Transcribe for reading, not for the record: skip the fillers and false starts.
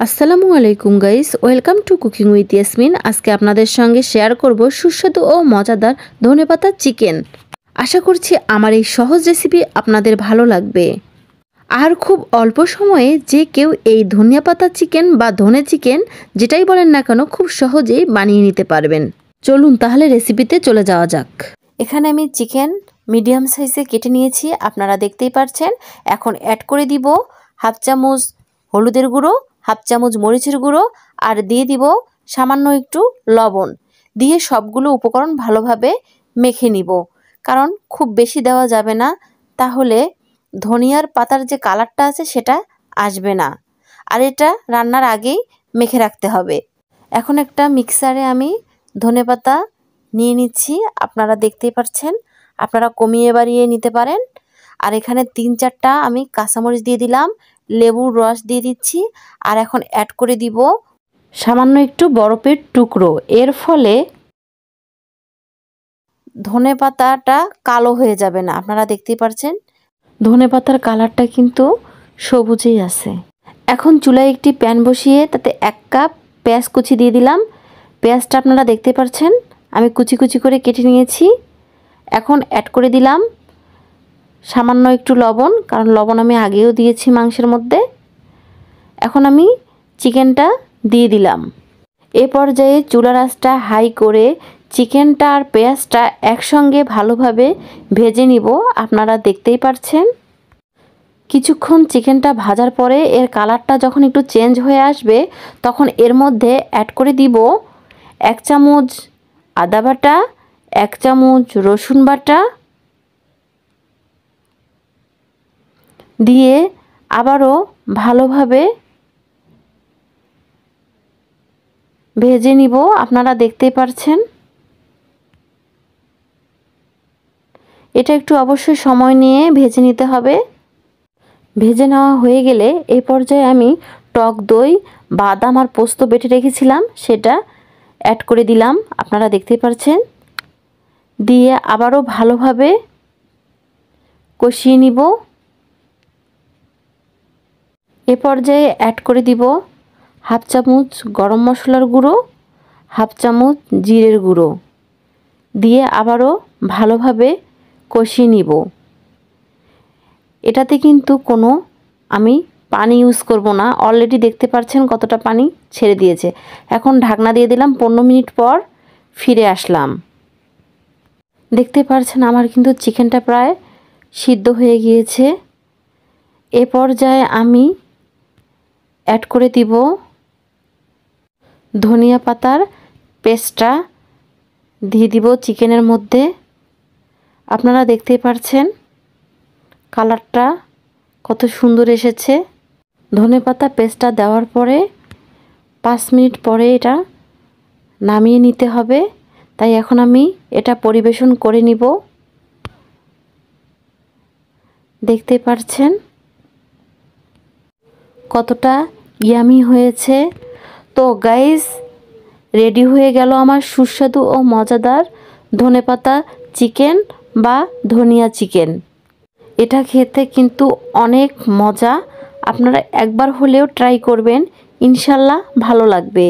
আসসালামু আলাইকুম guys, welcome to cooking with Yasmin. আজকে আপনাদের সঙ্গে শেয়ার করব সুস্বাদু ও মজাদার ধনেপাতা চিকেন। আশা করছি আমার এই সহজ রেসিপি আপনাদের ভালো লাগবে। আর খুব অল্প সময়ে যে কেউ এই ধনিয়া পাতা চিকেন বা ধনে চিকেন যেটাই বলেন না কেন খুব সহজেই বানিয়ে নিতে পারবেন। চলুন তাহলে রেসিপিতে চলে যাওয়া যাক। এখানে আমি চিকেন মিডিয়াম সাইজে কেটে নিয়েছি, আপনারা দেখতেই পাচ্ছেন। এখন অ্যাড করে দিব হাফ চামচ হলুদের গুঁড়ো, হাফ চামচ মরিচের গুঁড়ো, আর দিয়ে দিব সামান্য একটু লবণ। দিয়ে সবগুলো উপকরণ ভালোভাবে মেখে নিব, কারণ খুব বেশি দেওয়া যাবে না, তাহলে ধনিয়ার পাতার যে কালারটা আছে সেটা আসবে না। আর এটা রান্নার আগেই মেখে রাখতে হবে। এখন একটা মিক্সারে আমি ধনেপাতা নিয়ে নিচ্ছি, আপনারা দেখতেই পাচ্ছেন। আপনারা কমিয়ে বাড়িয়ে নিতে পারেন। আর এখানে 3-4টা আমি কাঁচামরিচ দিয়ে দিলাম, লেবুর রস দিয়ে দিচ্ছি, আর এখন অ্যাড করে দিব সামান্য একটু বরফের টুকরো। এর ফলে ধনেপাতাটা কালো হয়ে যাবে না। আপনারা দেখতেই পাচ্ছেন ধনেপাতার কালারটা কিন্তু সবুজেই আছে। এখন চুলায় একটি প্যান বসিয়ে তাতে 1 কাপ পেঁয়াজ কুচি দিয়ে দিলাম। পেঁয়াজটা আপনারা দেখতে পাচ্ছেন আমি কুচি কুচি করে কেটে নিয়েছি। এখন অ্যাড করে দিলাম সামান্য একটু লবণ, কারণ লবণ আমি আগেও দিয়েছি মাংসের মধ্যে। এখন আমি চিকেনটা দিয়ে দিলাম। এ পর্যায়ে চুলার আঁচটা হাই করে চিকেনটা আর পেঁয়াজটা একসঙ্গে ভালোভাবে ভেজে নিব। আপনারা দেখতেই পাচ্ছেন কিছুক্ষণ চিকেনটা ভাজার পরে এর কালারটা যখন একটু চেঞ্জ হয়ে আসবে, তখন এর মধ্যে অ্যাড করে দিব 1 চামচ আদা বাটা, 1 চামচ রসুন বাটা, দিয়ে আবারও ভালোভাবে ভেজে নিব। আপনারা দেখতেই পাচ্ছেন এটা একটু অবশ্যই সময় নিয়ে ভেজে নিতে হবে। ভেজে নেওয়া হয়ে গেলে এই পর্যায়ে আমি টক দই, বাদাম আর পোস্ত বেটে রেখেছিলাম সেটা অ্যাড করে দিলাম, আপনারা দেখতেই পাচ্ছেন। দিয়ে আবারও ভালোভাবে কষিয়ে নিব। এ পর্যায়ে অ্যাড করে দিব হাফ চামচ গরম মশলার গুঁড়ো, হাফ চামচ জিরের গুঁড়ো, দিয়ে আবারও ভালোভাবে কষিয়ে নিব। এটাতে কিন্তু কোনো আমি পানি ইউজ করব না, অলরেডি দেখতে পাচ্ছেন কতটা পানি ছেড়ে দিয়েছে। এখন ঢাকনা দিয়ে দিলাম। 15 মিনিট পর ফিরে আসলাম। দেখতে পাচ্ছেন আমার কিন্তু চিকেনটা প্রায় সিদ্ধ হয়ে গিয়েছে। এ পর্যায়ে আমি অ্যাড করে দিব ধনিয়া পাতার পেস্টটা, দিয়ে দিব চিকেনের মধ্যে। আপনারা দেখতেই পাচ্ছেন কালারটা কত সুন্দর এসেছে। ধনেপাতা পেস্টটা দেওয়ার পরে 5 মিনিট পরে এটা নামিয়ে নিতে হবে। তাই এখন আমি এটা পরিবেশন করে নিব। দেখতে পাচ্ছেন কতটা ইয়ামি হয়েছে। তো গাইস, রেডি হয়ে গেল আমার সুস্বাদু ও মজাদার ধনেপাতা চিকেন বা ধনিয়া চিকেন। এটা খেতে কিন্তু অনেক মজা। আপনারা একবার হলেও ট্রাই করবেন, ইনশাল্লাহ ভালো লাগবে।